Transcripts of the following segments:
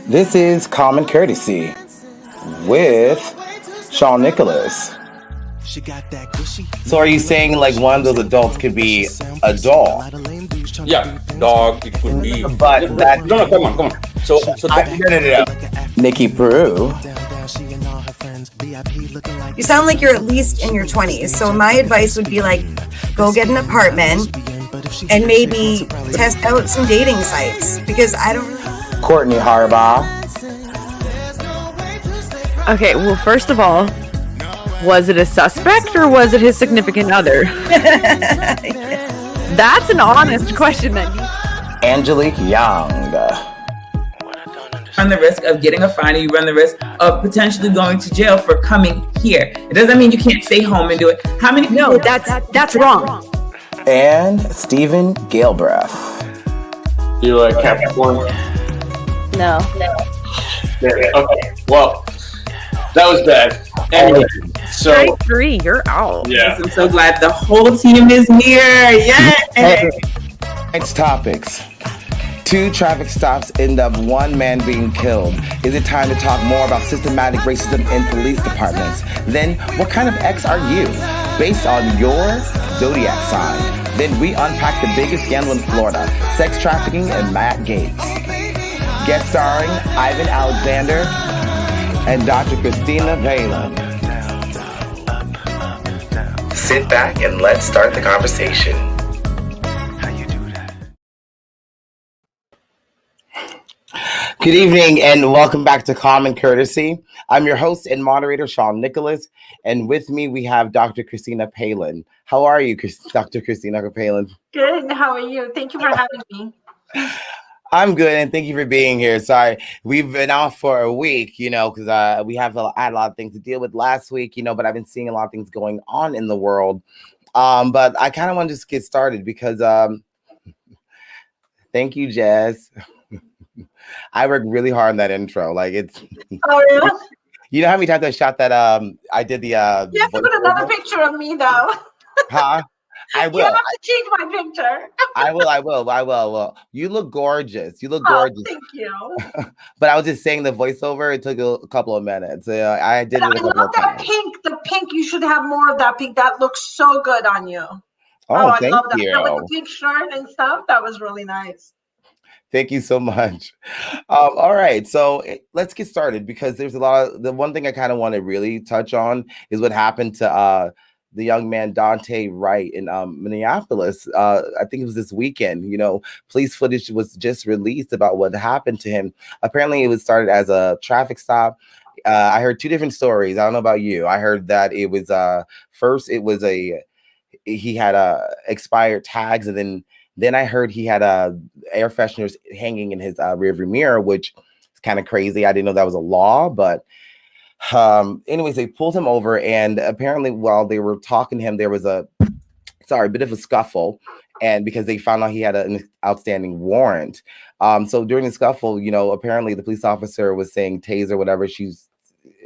This is Common Courtesy with Sean Nicholas. So are you saying like one of those adults could be a doll? Yeah, dog. It could be. But that No, come on. So no. Nikki Peru. You sound like you're at least in your 20s. So my advice would be like, go get an apartment and maybe test out some dating sites because I don't really. Courtney Harbaugh. Okay, well, first of all, was it a suspect or was it his significant other? That's an honest question that Angelique Young. Run the risk of getting a fine, or you run the risk of potentially going to jail for coming here. It doesn't mean you can't stay home and do it. How many people? No, that's wrong. And Stephen Galbraith. you like Capricorn? No. Yeah, okay. Well, that was bad. Anyway, so Strike 3, you're out. yeah. I'm so glad the whole team is here. Yay! Next topics. 2 traffic stops end up 1 man being killed. Is it time to talk more about systematic racism in police departments? Then, what kind of ex are you? Based on your zodiac sign. Then we unpack the biggest scandal in Florida, sex trafficking and Matt Gaetz. Guest starring Ivan Alexander and Dr. Christina Palin. Sit back and let's start the conversation. Good evening and welcome back to Common Courtesy. I'm your host and moderator, Sean Nicholas, and with me we have Dr. Christina Palin. How are you, Dr. Christina Palin? Good. How are you? Thank you for having me. I'm good, and thank you for being here. Sorry, we've been off for a week, because we had a lot of things to deal with last week, but I've been seeing a lot of things going on in the world. But I kind of want to just get started because thank you, Jazz. I worked really hard on that intro. Like it's Oh, really? you know how many times I shot that I did the You have to put another picture of me, though. Huh? I You will. have to change my picture. I will. Well, you look gorgeous. You look Oh, gorgeous. thank you. But I was just saying the voiceover. It took a couple of minutes. I did it I a couple love of that times. pink. The pink. You should have more of that pink. That looks so good on you. Oh, I thank love that. you. That with the pink shirt and stuff. That was really nice. Thank you so much. All right, so let's get started because there's a lot of the one thing I kind of want to really touch on is what happened to the young man Dante Wright in Minneapolis. I think it was this weekend. Police footage was just released about what happened to him. Apparently, it was started as a traffic stop. I heard 2 different stories. I don't know about you. I heard that it was first it was he had expired tags, and then I heard he had air fresheners hanging in his rearview mirror, which is kind of crazy. I didn't know that was a law, but anyways, they pulled him over, and apparently while they were talking to him, there was a bit of a scuffle, and because they found out he had an outstanding warrant. So during the scuffle, apparently the police officer was saying taser, whatever.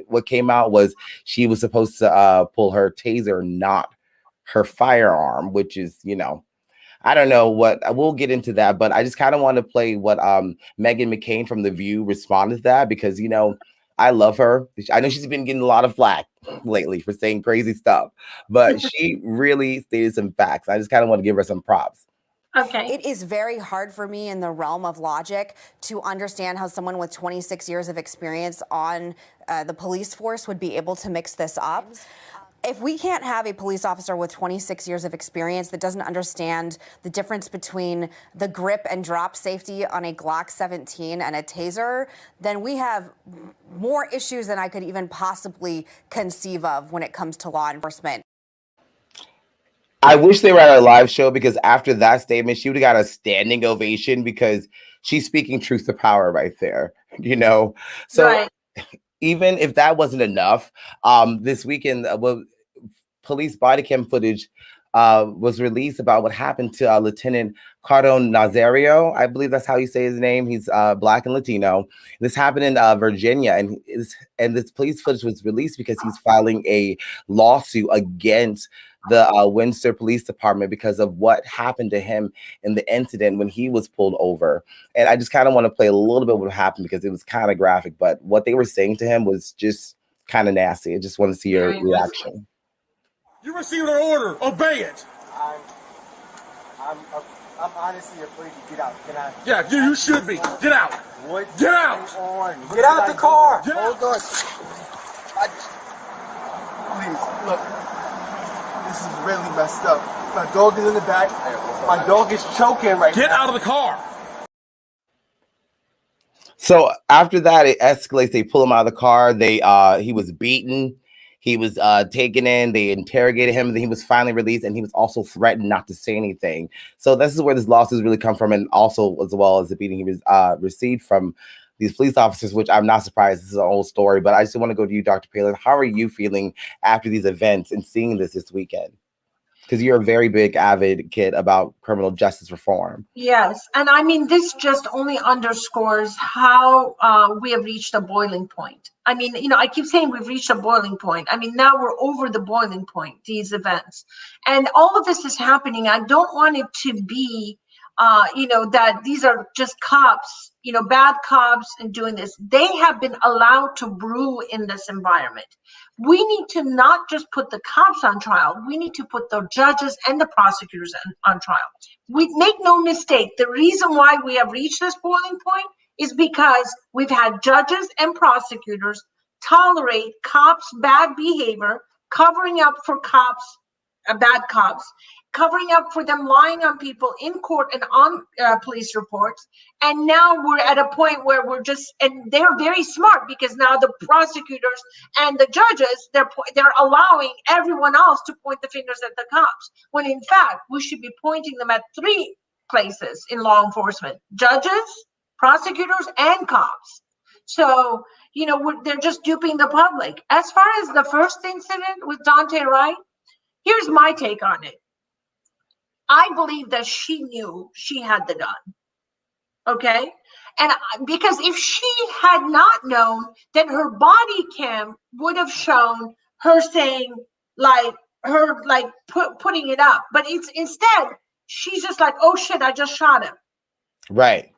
What came out was she was supposed to pull her taser, not her firearm, which is, I don't know we'll get into that, but I just kind of want to play what Meghan McCain from The View responded to that because, I love her. I know she's been getting a lot of flack lately for saying crazy stuff, but she really stated some facts. I just kind of want to give her some props. Okay. It is very hard for me in the realm of logic to understand how someone with 26 years of experience on the police force would be able to mix this up. If we can't have a police officer with 26 years of experience that doesn't understand the difference between the grip and drop safety on a Glock 17 and a taser, then we have more issues than I could even possibly conceive of when it comes to law enforcement. I wish they were at our live show because after that statement, she would have got a standing ovation because she's speaking truth to power right there, So Right. even if that wasn't enough, this weekend, police body cam footage was released about what happened to Lieutenant Cardon Nazario. I believe that's how you say his name. He's Black and Latino. This happened in Virginia, and this police footage was released because he's filing a lawsuit against the Windsor Police Department because of what happened to him in the incident when he was pulled over. And I just kind of want to play a little bit of what happened because it was kind of graphic, but what they were saying to him was just kind of nasty. I just want to see your reaction. You received an order. Obey it. I'm honestly afraid to get out. Can I? Yeah, you should be. Get out. What? Get out. Get out the car. Get Hold out. on. Please, look. This is really messed up. My dog is in the back. My dog is choking right now. Get out of the car. So after that, it escalates. They pull him out of the car. He was beaten. He was taken in. They interrogated him. And then he was finally released, and he was also threatened not to say anything. So this is where this lawsuit really come from, and also as well as the beating he was received from these police officers, which I'm not surprised. This is an old story, but I just want to go to you, Dr. Palin. How are you feeling after these events and seeing this weekend? Because you're a very big advocate about criminal justice reform. Yes, and I mean, this just only underscores how we have reached a boiling point. I mean, I keep saying we've reached a boiling point. I mean, now we're over the boiling point, these events. And all of this is happening. I don't want it to be, that these are just cops, bad cops and doing this. They have been allowed to brew in this environment. We need to not just put the cops on trial. We need to put the judges and the prosecutors on trial. We make no mistake. The reason why we have reached this boiling point is because we've had judges and prosecutors tolerate cops' bad behavior, covering up for cops, bad cops, covering up for them lying on people in court and on police reports. And now we're at a point where and they're very smart because now the prosecutors and the judges, they're allowing everyone else to point the fingers at the cops, when in fact, we should be pointing them at three places in law enforcement: judges, prosecutors, and cops. So, they're just duping the public. As far as the first incident with Daunte Wright, here's my take on it. I believe that she knew she had the gun. Okay? And because if she had not known, then her body cam would have shown her saying, putting it up. But instead, she's just like, oh shit, I just shot him. Right.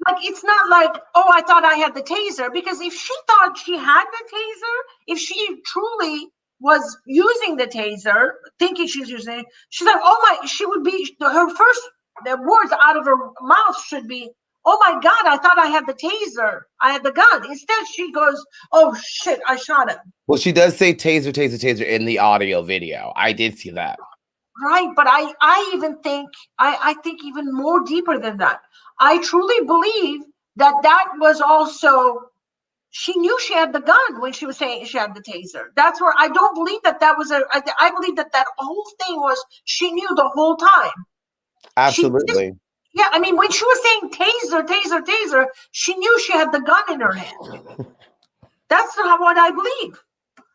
Like, it's not like, oh, I thought I had the taser. Because if she thought she had the taser, if she truly was using the taser, thinking she's using it, she's like, her first words out of her mouth should be, oh my God, I thought I had the taser. I had the gun. Instead, she goes, oh shit, I shot him. Well, she does say taser, taser, taser in the audio video. I did see that. Right, but I even think, I think even more deeper than that. I truly believe that was also, she knew she had the gun when she was saying she had the taser. That's where I don't believe that was I believe that whole thing was, she knew the whole time. Absolutely. Yeah, I mean, when she was saying taser, taser, taser, she knew she had the gun in her hand. That's not what I believe.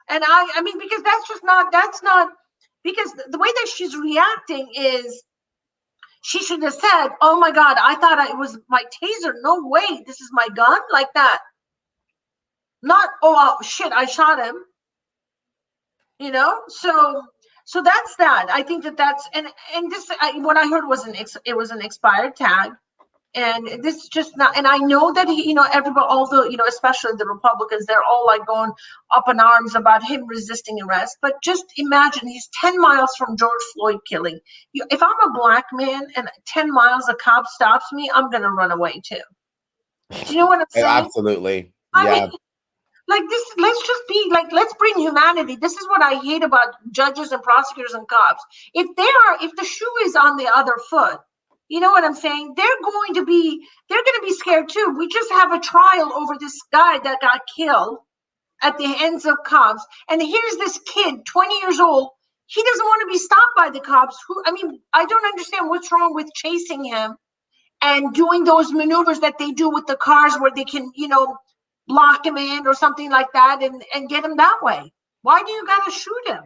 And I mean, because that's not, because the way that she's reacting is, she should have said, oh my God, I thought it was my taser. No way, this is my gun, like that. Not, oh shit, I shot him. So that's that. I think that's, and this, what I heard was it was an expired tag. And this is just not, and I know that everybody, all the, especially the Republicans, they're all like going up in arms about him resisting arrest. But just imagine, he's 10 miles from George Floyd killing. If I'm a black man and 10 miles a cop stops me, I'm going to run away too. Do you know what I'm saying? Absolutely. I Yeah. mean, like this, let's bring humanity. This is what I hate about judges and prosecutors and cops. If the shoe is on the other foot, you know what I'm saying? They're going to be scared too. We just have a trial over this guy that got killed at the hands of cops. And here's this kid, 20 years old. He doesn't want to be stopped by the cops. I don't understand what's wrong with chasing him and doing those maneuvers that they do with the cars where they can, block him in or something like that and get him that way. Why do you got to shoot him?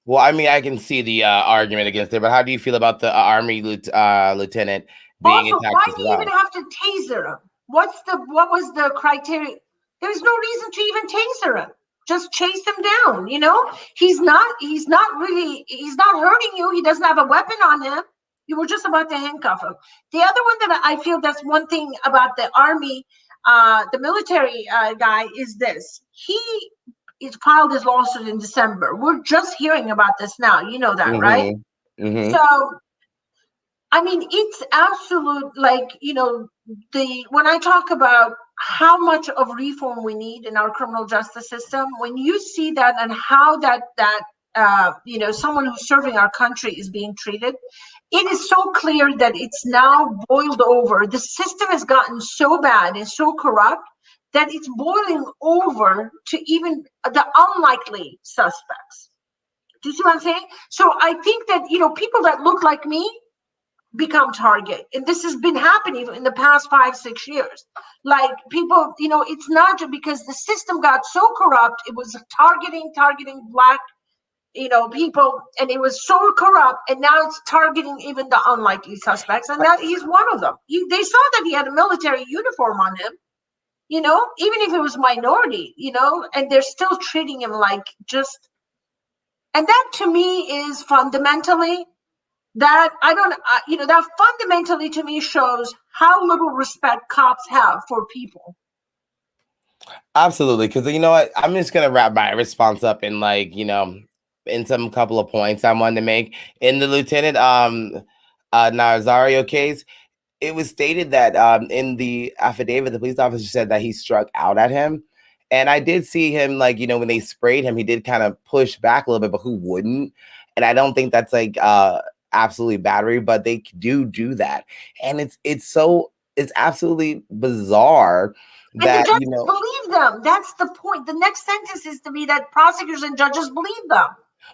Well, I mean, I can see the argument against it, but how do you feel about the Army lieutenant being also, attacked? why do you even have to taser him? What was the criteria? There's no reason to even taser him. just chase him down. You know, he's not hurting you. He doesn't have a weapon on him. You were just about to handcuff him. The other one that I feel, that's one thing about the army, the military guy, is this. He filed his lawsuit in December. We're just hearing about this now. You know that, right? Mm-hmm. So, I mean, it's absolute, like, you know, when I talk about how much of reform we need in our criminal justice system, when you see that and how that you know, someone who's serving our country is being treated, it is so clear that it's now boiled over. The system has gotten so bad and so corrupt that it's boiling over to even the unlikely suspects. Do you see what I'm saying? So I think that, you know, people that look like me become target. And this has been happening in the past 5-6 years. Like, people, you know, it's not just because the system got so corrupt, it was targeting Black, you know, people, and it was so corrupt, and now it's targeting even the unlikely suspects, and that he's one of them. They saw that he had a military uniform on him, you know, even if it was minority, you know, and they're still treating him like just, and that to me is fundamentally, that you know, that fundamentally to me shows how little respect cops have for people. Absolutely, because you know what, I'm just gonna wrap my response up in, like, you know, in some couple of points I wanted to make. In the Lieutenant Nazario case, it was stated that in the affidavit, the police officer said that he struck out at him. And I did see him, like, you know, when they sprayed him, he did kind of push back a little bit, but who wouldn't? And I don't think that's like absolutely battery, but they do that. And it's absolutely bizarre that, and the judges you know, believe them. That's the point. The next sentence is to be that prosecutors and judges believe them.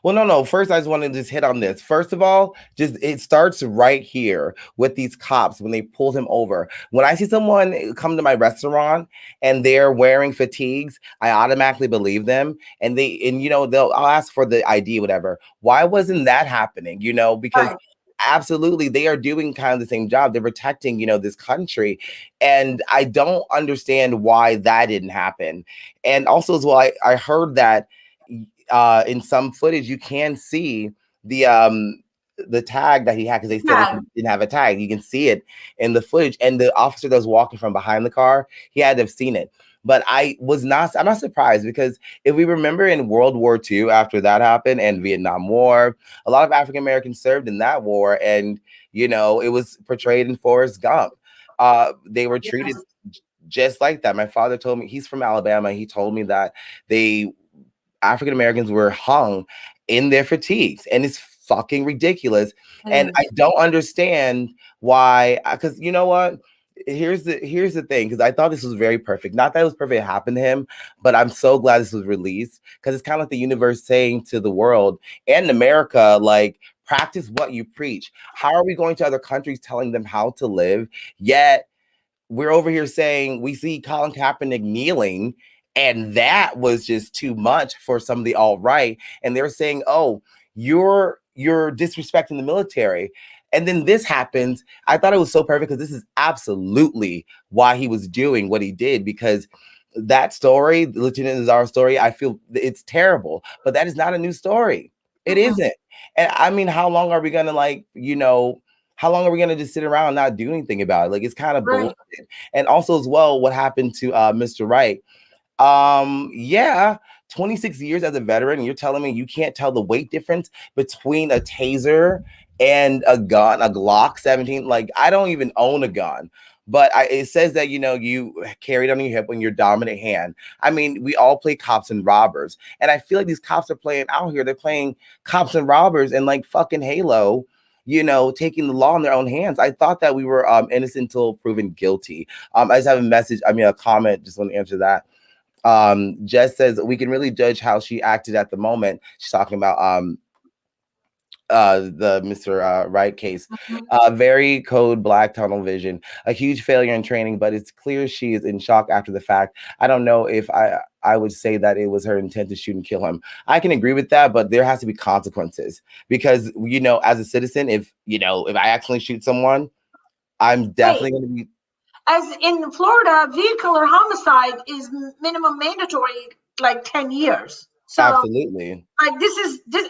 well, no. First, I just want to just hit on this. First of all, just it starts right here with these cops when they pulled him over. When I see someone come to my restaurant and they're wearing fatigues, I automatically believe them. And you know, I'll ask for the ID, whatever. Why wasn't that happening? You know, because absolutely they are doing kind of the same job. They're protecting, you know, this country. And I don't understand why that didn't happen. And also as well, I heard that in some footage you can see the tag that he had, because they said he didn't have a tag. You can see it in the footage, and the officer that was walking from behind the car, he had to have seen it. But I'm not surprised, because if we remember in World War II, after that happened, and Vietnam War, a lot of African Americans served in that war, and you know, it was portrayed in Forrest Gump. They were treated just like that. My father told me, he's from Alabama, he told me that African Americans were hung in their fatigues, and it's fucking ridiculous. And I don't understand why, because you know what? Here's the thing, because I thought this was very perfect. Not that it was perfect, it happened to him, but I'm so glad this was released, because it's kind of like the universe saying to the world and America, like, practice what you preach. How are we going to other countries telling them how to live, yet we're over here saying we see Colin Kaepernick kneeling, and that was just too much for some of the alt-right. And they're saying, oh, you're disrespecting the military. And then this happens. I thought it was so perfect, because this is absolutely why he was doing what he did, because that story, the Lieutenant Nazario story, I feel it's terrible, but that is not a new story. It isn't. And I mean, how long are we going to, like, you know, how long are we going to just sit around and not do anything about it? Like, it's kind of bullshit. And also as well, what happened to Mr. Wright? 26 years as a veteran, and you're telling me you can't tell the weight difference between a taser and a gun, a Glock 17. Like, I don't even own a gun, but it says that, you know, you carry it on your hip in your dominant hand. I mean, we all play cops and robbers, and I feel like these cops are playing out here. They're playing cops and robbers and like fucking Halo, you know, taking the law in their own hands. I thought that we were innocent until proven guilty. I just have a comment, just want to answer that. Jess says we can really judge how she acted at the moment. She's talking about the Mr. Wright case. Very code black tunnel vision, a huge failure in training, but it's clear she is in shock after the fact. I don't know if I would say that it was her intent to shoot and kill him. I can agree with that, but there has to be consequences, because, you know, as a citizen, if I accidentally shoot someone, I'm definitely going to be. As in Florida, vehicular homicide is minimum mandatory like 10 years. So Absolutely. like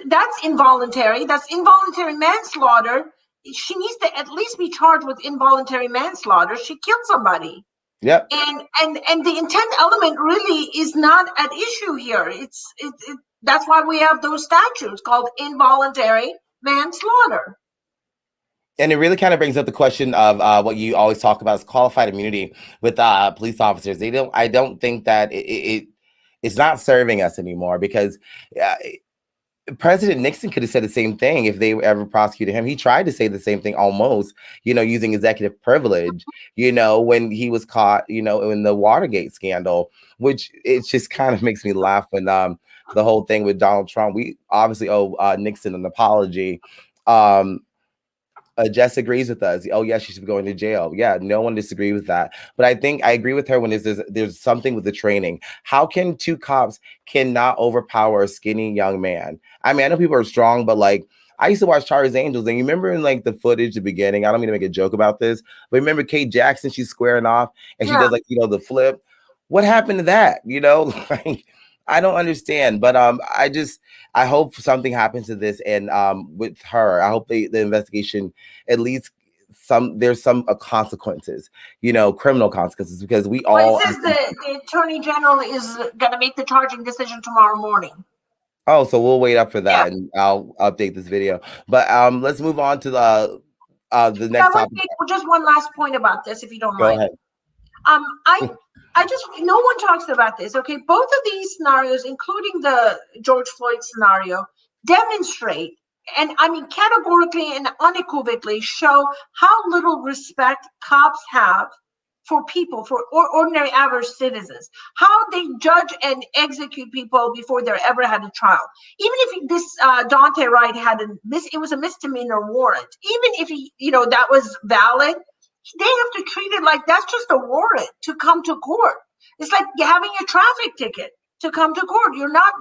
that's involuntary. That's involuntary manslaughter. She needs to at least be charged with involuntary manslaughter. She killed somebody. Yep. And the intent element really is not at issue here. That's why we have those statutes called involuntary manslaughter. And it really kind of brings up the question of what you always talk about is qualified immunity with police officers. I don't think that it's not serving us anymore because President Nixon could have said the same thing if they ever prosecuted him. He tried to say the same thing almost, using executive privilege, when he was caught, in the Watergate scandal, which it just kind of makes me laugh when the whole thing with Donald Trump. We obviously owe Nixon an apology. Jess agrees with us. Oh, yes, she should be going to jail. Yeah, no one disagrees with that. But I think I agree with her when there's something with the training. How can two cops cannot overpower a skinny young man? I mean, I know people are strong, but I used to watch Charlie's Angels, and you remember in the footage, the beginning. I don't mean to make a joke about this, but remember Kate Jackson? She's squaring off, and she does the flip. What happened to that? I don't understand, but I hope something happens to this, and with her, I hope the investigation at least there's some consequences, criminal consequences, because we all. It says the Attorney General is going to make the charging decision tomorrow morning. Oh, so we'll wait up for that, and I'll update this video. But let's move on to the next topic. Just one last point about this, if you don't mind. Go ahead. No one talks about this. Okay, both of these scenarios, including the George Floyd scenario, demonstrate, and I mean categorically and unequivocally show how little respect cops have for people, for ordinary average citizens, how they judge and execute people before they're ever had a trial. Even if this Daunte Wright it was a misdemeanor warrant, even if that was valid, they have to treat it like that's just a warrant to come to court. It's like having a traffic ticket to come to court. You're not,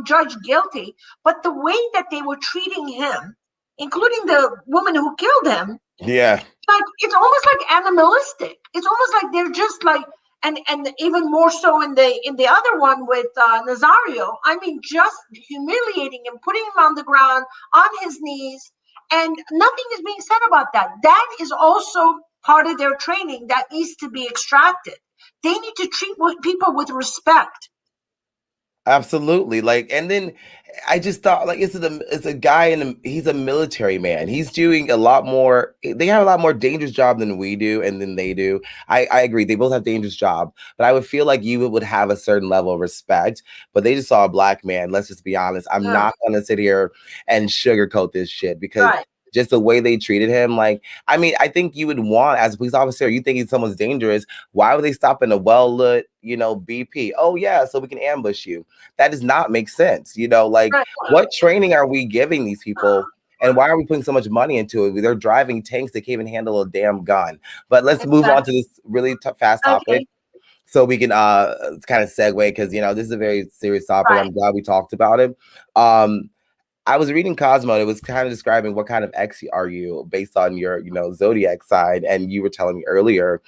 judged guilty. But the way that they were treating him, including the woman who killed him, it's almost like animalistic. It's almost like they're just and even more so in the other one with Nazario. I mean, just humiliating him, putting him on the ground on his knees, and nothing is being said about that. That is also part of their training that needs to be extracted. They need to treat people with respect. Absolutely. And then I just thought it's a guy he's a military man. He's doing a lot more. They have a lot more dangerous job than we do and than they do. I agree. They both have dangerous job, but I would feel like you would have a certain level of respect, but they just saw a black man. Let's just be honest. I'm not going to sit here and sugarcoat this shit because just the way they treated him. I think you would want, as a police officer, you think someone's dangerous. Why would they stop in a well-lit, BP? Oh yeah, so we can ambush you. That does not make sense. What training are we giving these people? And why are we putting so much money into it? They're driving tanks. They can't even handle a damn gun. But let's move on to this really fast topic. So we can kind of segue because, this is a very serious topic. I'm glad we talked about it. I was reading Cosmo. It was kind of describing what kind of ex are you based on your, zodiac sign. And you were telling me earlier,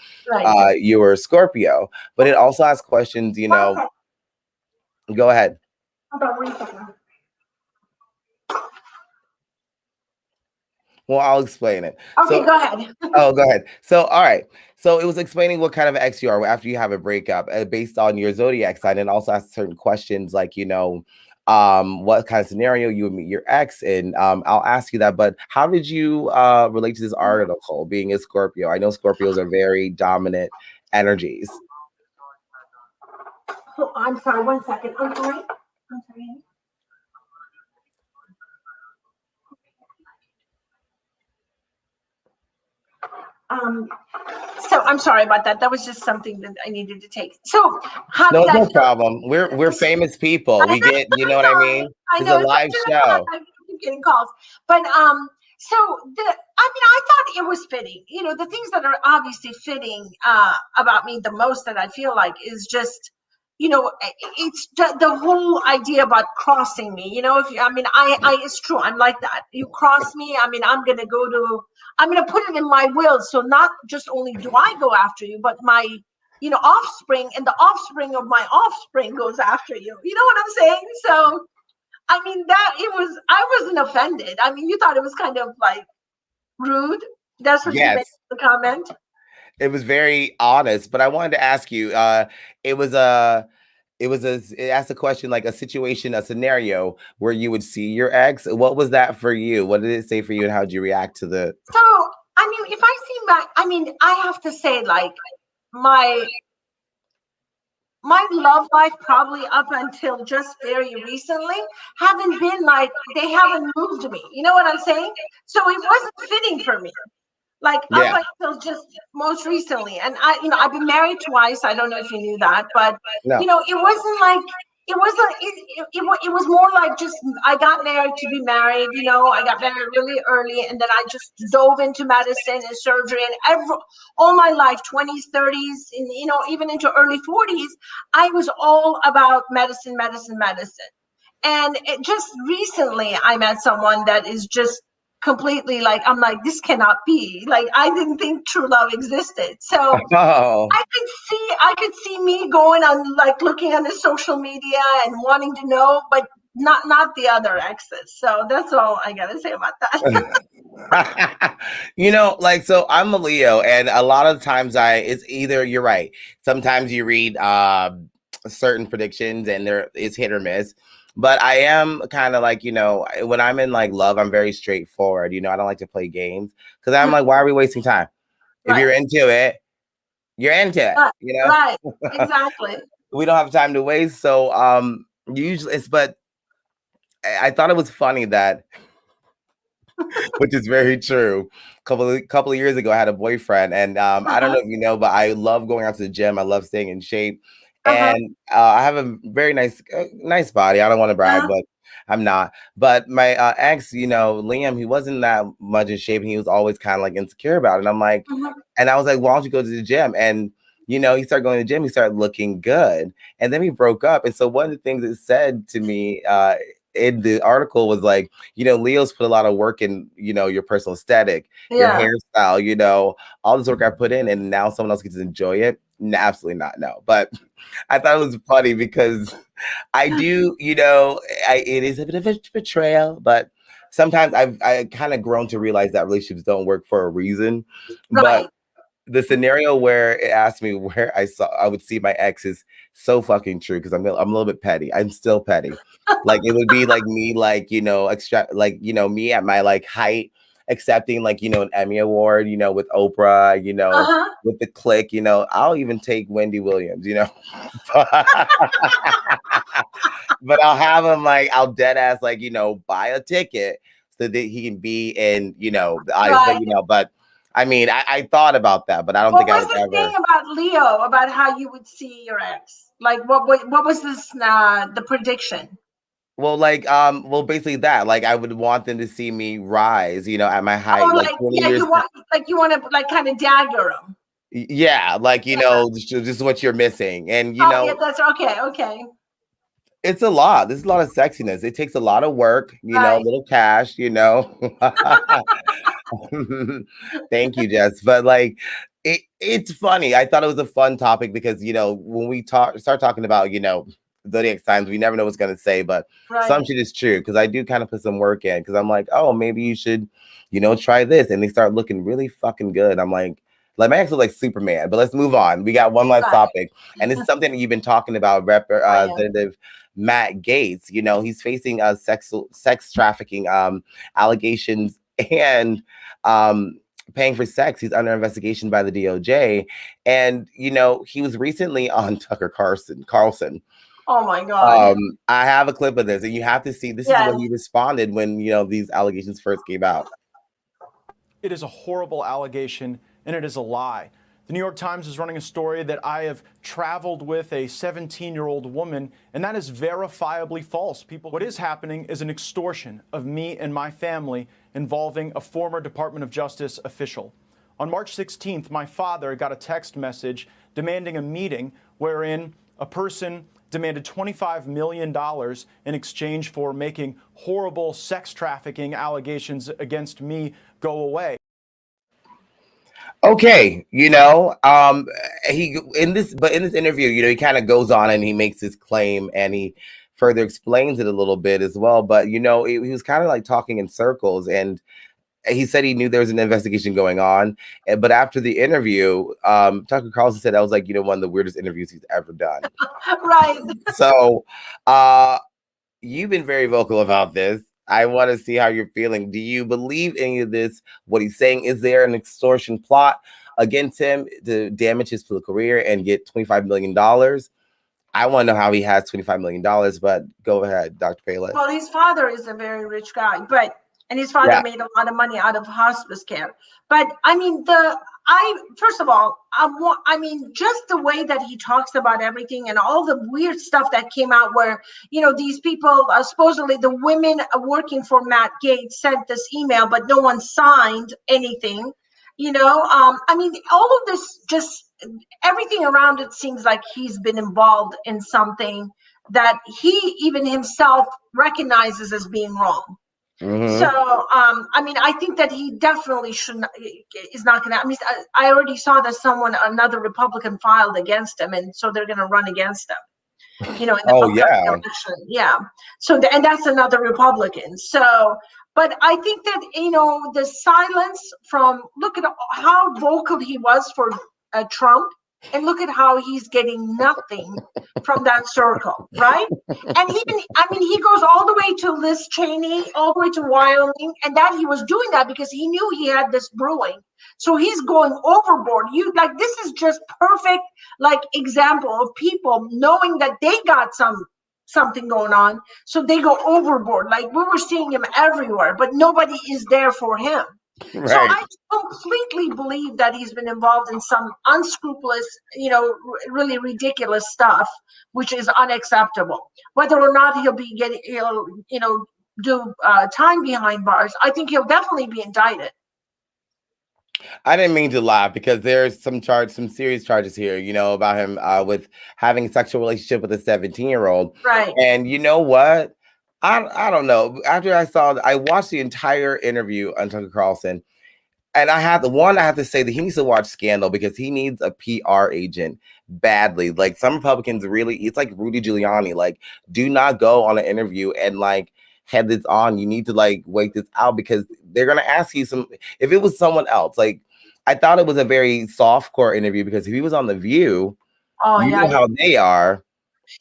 you were a Scorpio. But it also asks questions, Go ahead. Well, I'll explain it. Okay, go ahead. Go ahead. So, all right. So it was explaining what kind of ex you are after you have a breakup based on your zodiac sign, and also ask certain questions like, what kind of scenario you would meet your ex in. I'll ask you that, but how did you relate to this article being a Scorpio? I know Scorpios are very dominant energies. Oh, I'm sorry, 1 second. I'm sorry. So I'm sorry about that. That was just something that I needed to take. So no problem. We're famous people. We get, you know what I mean? It's a live show. I keep getting calls, but I thought it was fitting. The things that are obviously fitting about me the most that I feel like is just, it's the whole idea about crossing me. It's true. I'm like that. You cross me. I'm going to put it in my will. So not just only do I go after you, but my offspring, and the offspring of my offspring goes after you. You know what I'm saying? So, I mean, I wasn't offended. I mean, you thought it was kind of like rude. That's what you made Yes, the comment. it was very honest. But I wanted to ask you, it was it asked a question like a situation, a scenario where you would see your ex. What was that for you? What did it say for you, and how did you react to the? So, I mean, if I see I mean, I have to say, like, my love life probably up until just very recently haven't been like, they haven't moved me. You know what I'm saying? So it wasn't fitting for me. Like up Yeah, until just most recently. And I've been married twice. I don't know if you knew that, but no. it wasn't like, it was more like just, I got married to be married. I got married really early, and then I just dove into medicine and surgery, and all my life, 20s, 30s, and even into early 40s, I was all about medicine, medicine, medicine. And just recently I met someone that is just completely like, I'm like, this cannot be. Like, I didn't think true love existed. So Oh. I could see me going on, like, looking on the social media and wanting to know, but not the other exes. So that's all I gotta say about that. Like, so I'm a Leo, and a lot of times it's either you're right. Sometimes you read certain predictions, and there is hit or miss. But I am kind of like, when I'm in like love, I'm very straightforward. I don't like to play games because I'm like, why are we wasting time? If you're Right. into it, you're into it. Right. Exactly. We don't have time to waste. So usually but I thought it was funny that, which is very true. Couple of years ago, I had a boyfriend, and I don't Uh-huh. know if you know, but I love going out to the gym. I love staying in shape, Uh-huh. and I have a very nice body. I don't want to brag, Uh-huh. but I'm not. But my ex, Liam, he wasn't that much in shape, and he was always kind of like insecure about it. And I'm like, Mhm. and I was like, why don't you go to the gym? And he started going to the gym. He started looking good, and then we broke up. And so one of the things it said to me in the article was like, Leo's put a lot of work in, your personal aesthetic, your Yeah. hairstyle, all this work I put in, and now someone else gets to enjoy it. No, absolutely not. No, but I thought it was funny because I do, it is a bit of a betrayal, but sometimes I kind of grown to realize that relationships don't work for a reason. But Right. the scenario where it asked me where I would see my ex is so fucking true because I'm a little bit petty. I'm still petty. Like it would be like me, like me at my like height, accepting like an Emmy award, with Oprah, Uh-huh. with the click. I'll even take Wendy Williams, but I'll have him like I'll dead ass like buy a ticket so that he can be in the eyes, Right. but. I mean, I thought about that, but I don't What think I was would the ever. thing about Leo about how you would see your ex? Like, what was this? The prediction? Well, basically that. Like, I would want them to see me rise, at my Oh, height, like like, 20 yeah, years. you want to like kind of dagger him. Yeah, like Yeah. this is what you're missing, and Oh, yeah, that's okay. Okay. it's a lot. There's a lot of sexiness. It takes a lot of work, a Right. little cash. Thank you, Jess. But like, it's funny. I thought it was a fun topic because when we start talking about zodiac signs, we never know what's gonna say, but some Right. shit is true because I do kind of put some work in because I'm like, oh, maybe you should, try this, and they start looking really fucking good. I'm like my ex was like Superman, but let's move on. We got one last Right. topic, and it's something that you've been talking about, Representative Matt Gaetz. He's facing sex trafficking allegations and paying for sex. He's under investigation by the DOJ, and he was recently on Tucker Carlson. Oh my God. I have a clip of this, and you have to see. This is Yes. what he responded when these allegations first came out. It is a horrible allegation, and it is a lie. The New York Times is running a story that I have traveled with a 17-year-old woman, and that is verifiably false. What is happening is an extortion of me and my family involving a former Department of Justice official. On March 16th, my father got a text message demanding a meeting wherein a person demanded $25 million in exchange for making horrible sex trafficking allegations against me go away. Okay, he in this interview, he kind of goes on and he makes his claim and he further explains it a little bit as well. But he was kind of like talking in circles, and he said he knew there was an investigation going on. But after the interview, Tucker Carlson said that was like one of the weirdest interviews he's ever done. Right. So, you've been very vocal about this. I want to see how you're feeling. Do you believe any of this? What he's saying? Is there an extortion plot against him to damage his political career and get $25 million? I want to know how he has $25 million, but go ahead, Dr. Palin. Well, his father is a very rich guy, and his father made a lot of money out of hospice care. But I mean, first of all, just the way that he talks about everything and all the weird stuff that came out where, these people, supposedly the women working for Matt Gaetz sent this email, but no one signed anything, all of this, just everything around it seems like he's been involved in something that he even himself recognizes as being wrong. Mm-hmm. So, I think that he definitely is not going to, I already saw that another Republican filed against him, and so they're going to run against him, in the election. Yeah. So, and that's another Republican. So, but I think that, the silence look at how vocal he was for Trump, and look at how he's getting nothing from that circle, right? And even, he goes all the way to Liz Cheney, all the way to Wyoming, and that he was doing that because he knew he had this brewing. So he's going overboard. This is just perfect, example of people knowing that they got something going on, so they go overboard. We were seeing him everywhere, but nobody is there for him. Right. So I completely believe that he's been involved in some unscrupulous, really ridiculous stuff, which is unacceptable. Whether or not he'll do time behind bars, I think he'll definitely be indicted. I didn't mean to laugh because there's some serious charges here, about him with having a sexual relationship with a 17-year-old. Right. And you know what? I don't know. After I watched the entire interview on Tucker Carlson, and I have to say that he needs to watch Scandal because he needs a PR agent badly. Like, some Republicans really, it's like Rudy Giuliani. Do not go on an interview and have this on. You need to wait this out because they're gonna ask you if it was someone else. I thought it was a very soft core interview because if he was on The View, know how they are.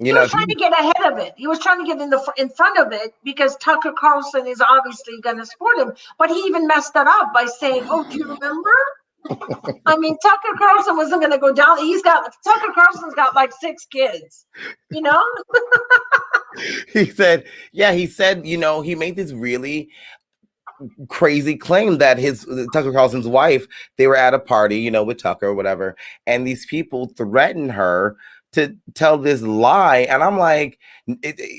He was trying to get ahead of it. He was trying to get in front of it because Tucker Carlson is obviously going to support him. But he even messed that up by saying, "Oh, do you remember?" Tucker Carlson wasn't going to go down. Tucker Carlson's got 6 kids. He said, he made this really crazy claim that Tucker Carlson's wife, they were at a party, with Tucker or whatever, and these people threatened her to tell this lie. And I'm like,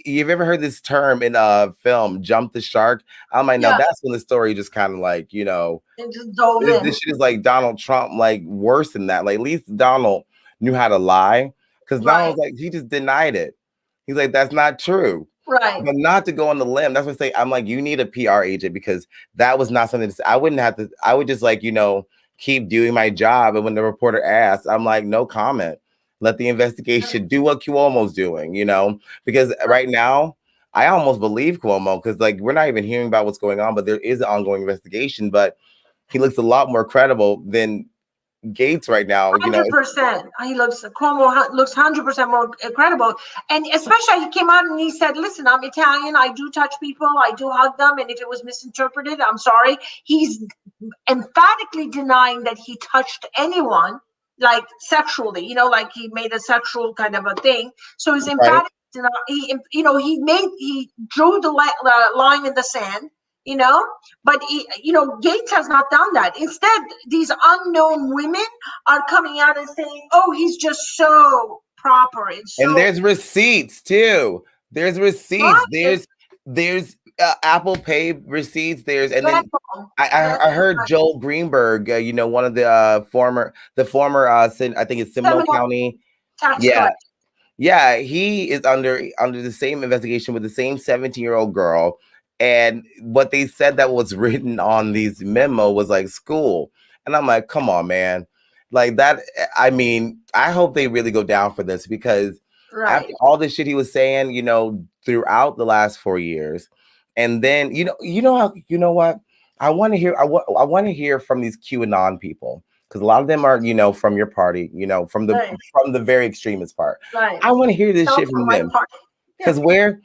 you've ever heard this term in a film, jump the shark? I'm like, no, that's when the story just kind of this shit is like Donald Trump, worse than that. At least Donald knew how to lie, because Donald's he just denied it. He's like, that's not true. Right. But not to go on the limb. That's what I say. I'm like, you need a PR agent because that was not something to say. I wouldn't have to, I would just keep doing my job. And when the reporter asked, I'm like, no comment. Let the investigation do what Cuomo's doing, because right now I almost believe Cuomo because we're not even hearing about what's going on, but there is an ongoing investigation. But he looks a lot more credible than Gaetz right now. 100%. Cuomo looks 100% more credible, and especially he came out and he said, "Listen, I'm Italian. I do touch people. I do hug them, and if it was misinterpreted, I'm sorry." He's emphatically denying that he touched anyone. Sexually, he made a sexual kind of a thing. So he's emphatic. He drew the line in the sand. But Gaetz has not done that. Instead, these unknown women are coming out and saying, "Oh, he's just so proper." And there's receipts too. There's receipts. Right. There's Apple Pay receipts. And then I heard Joel Greenberg, one of the former, I think it's Seminole County. Yeah, he is under the same investigation with the same 17-year-old girl. And what they said that was written on these memo was school. And I'm like, come on, man. Like that, I mean, I hope they really go down for this because after all this shit he was saying, throughout the last 4 years, and then you know what? I want to hear. I want to hear from these QAnon people because a lot of them are, from your party, from the very extremist part. Right. I want to hear this shit from them because where's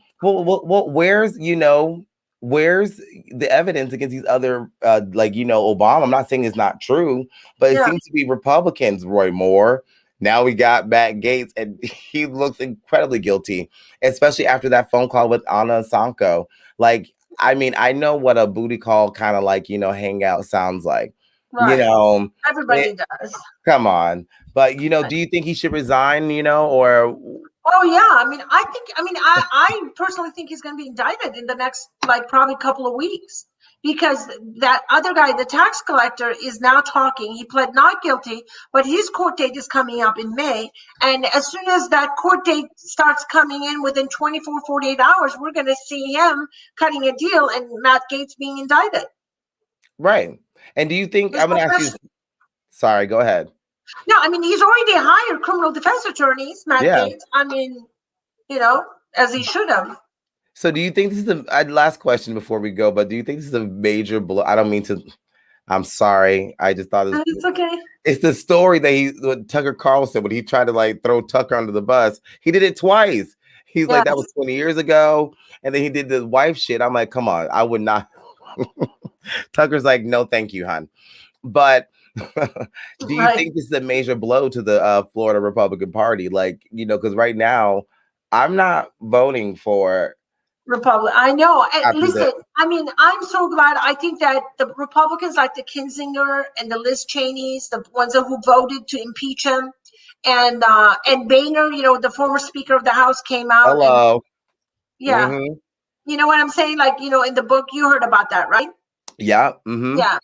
the evidence against these other, Obama? I'm not saying it's not true, but it seems to be Republicans, Roy Moore. Now we got Matt Gaetz, and he looks incredibly guilty, especially after that phone call with Anna Sanko. Like, I mean, I know what a booty call kind of hangout sounds like. Right. Everybody does. Come on. But, do you think he should resign, or... Oh yeah, I personally think he's going to be indicted in the next probably couple of weeks because that other guy, the tax collector, is now talking. He pled not guilty, but his court date is coming up in May, and as soon as that court date starts coming in within 24, 48 hours, we're going to see him cutting a deal and Matt Gaetz being indicted. Right. And do you think I'm going to ask you? Sorry, go ahead. No, he's already hired criminal defense attorneys, Matt Gaetz. As he should have. So do you think this is last question before we go, but do you think this is a major blow? I don't mean to, I'm sorry. I just thought it's okay. It's the story that Tucker Carlson, when he tried to throw Tucker under the bus, he did it twice. He's like, that was 20 years ago. And then he did the wife shit. I'm like, come on, I would not. Tucker's like, no, thank you, hon. But do you think this is a major blow to the Florida Republican Party? Because right now I'm not voting for Republic. I know. And listen, I'm so glad. I think that the Republicans like the Kinzinger and the Liz Cheneys, the ones who voted to impeach him, and Boehner, the former Speaker of the House, came out. Hello. You know what I'm saying? In the book, you heard about that, right? Yeah. Mm-hmm. Yeah.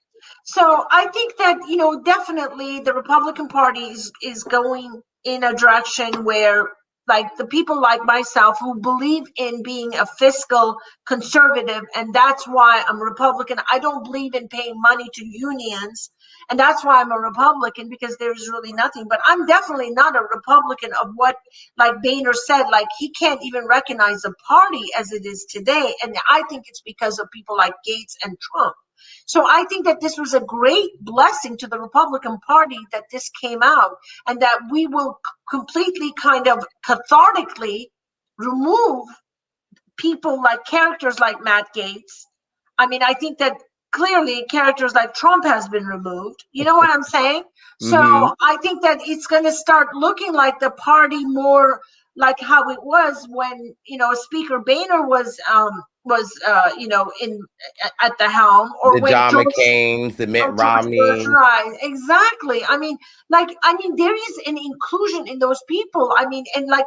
So I think that, definitely the Republican Party is going in a direction where the people like myself who believe in being a fiscal conservative, and that's why I'm Republican. I don't believe in paying money to unions, and that's why I'm a Republican, because there's really nothing. But I'm definitely not a Republican of what, Boehner said, he can't even recognize the party as it is today. And I think it's because of people like Gaetz and Trump. So I think that this was a great blessing to the Republican Party that this came out, and that we will completely kind of cathartically remove people characters like Matt Gaetz. I think that clearly characters like Trump has been removed. You know what I'm saying? So I think that it's going to start looking like the party more like how it was when, Speaker Boehner was at the helm, or the when John McCain's, the Mitt Romney. Right, exactly. There is an inclusion in those people. And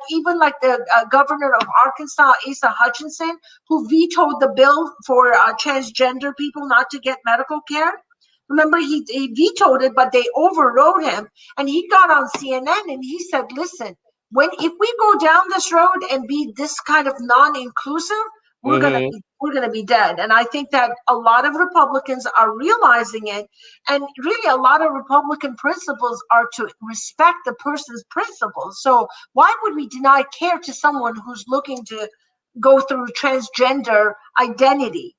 even the governor of Arkansas, Asa Hutchinson, who vetoed the bill for transgender people not to get medical care. Remember, he vetoed it, but they overrode him, and he got on CNN and he said, "Listen, if we go down this road and be this kind of non-inclusive, we're gonna be dead." And I think that a lot of Republicans are realizing it, and really a lot of Republican principles are to respect the person's principles. So why would we deny care to someone who's looking to go through transgender identity,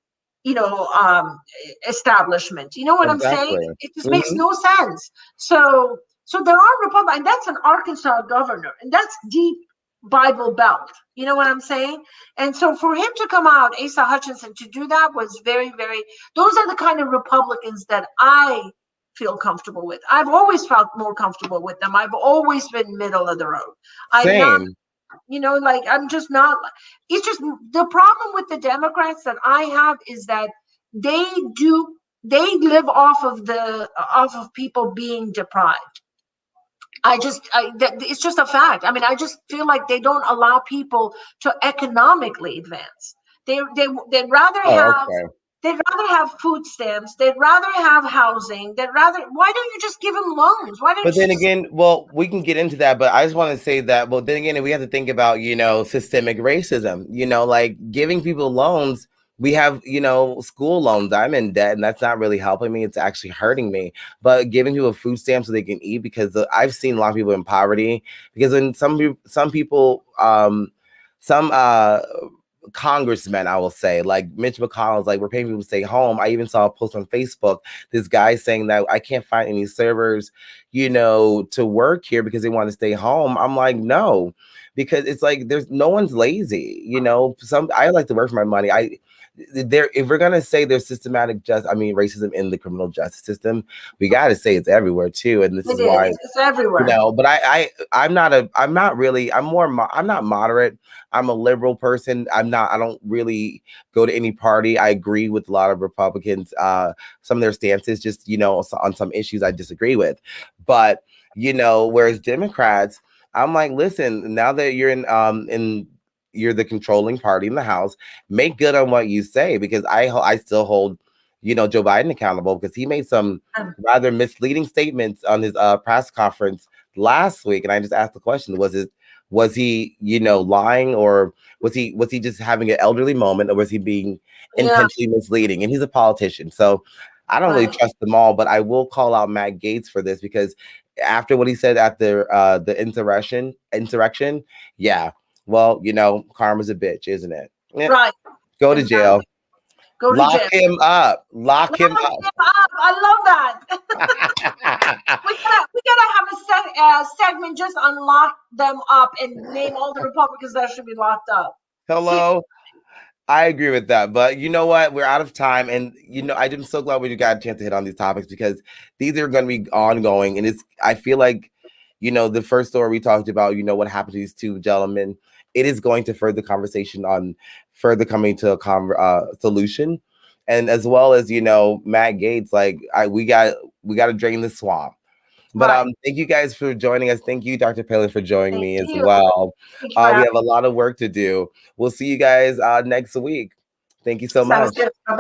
establishment? You know what I'm saying? It just makes no sense. So there are Republicans, and that's an Arkansas governor, and that's deep Bible Belt. You know what I'm saying? And so for him to come out, Asa Hutchinson, to do that was very, very, those are the kind of Republicans that I feel comfortable with. I've always felt more comfortable with them. I've always been middle of the road. Same. I'm just not, it's just the problem with the Democrats that I have is that they live off of people being deprived. It's just a fact. I just feel like they don't allow people to economically advance. They'd rather have food stamps. They'd rather have housing. Why don't you just give them loans? But then again, we can get into that, but I just want to say that, then again, we have to think about, systemic racism, giving people loans we have, school loans. I'm in debt, and that's not really helping me. It's actually hurting me. But giving people food stamps so they can eat, because I've seen a lot of people in poverty. Because when some people, some congressmen, I will say, like Mitch McConnell's, like, we're paying people to stay home. I even saw a post on Facebook, this guy saying that I can't find any servers, to work here because they want to stay home. I'm like, no, because it's like no one's lazy. I like to work for my money. If we're gonna say there's racism in the criminal justice system, we got to say it's everywhere too. And this is why it's everywhere. But I'm not moderate. I'm a liberal person. I don't really go to any party. I agree with a lot of Republicans, some of their stances, just, on some issues I disagree with. But, whereas Democrats, I'm like, listen, now that you're you're the controlling party in the House, make good on what you say, because I still hold, Joe Biden accountable, because he made some rather misleading statements on his press conference last week. And I just asked the question, was he, lying, or was he just having an elderly moment, or was he being intentionally misleading? And he's a politician. So I don't really trust them all, but I will call out Matt Gaetz for this, because after what he said at the insurrection, yeah. Well, karma's a bitch, isn't it? Yeah. Right. Go to jail. Go to Lock jail. him up. Lock him up. I love that. we gotta have a segment just on lock them up and name all the Republicans that should be locked up. Hello. I agree with that, but you know what? We're out of time, and I'm so glad we got a chance to hit on these topics, because these are going to be ongoing, and I feel like, the first story we talked about, what happened to these two gentlemen, it is going to further conversation on further coming to a solution, and as well as Matt Gaetz, like we got to drain the swamp. But thank you guys for joining us. Thank you, Dr. Palin, for joining me as well. We have a lot of work to do. We'll see you guys next week. Thank you so much. Good.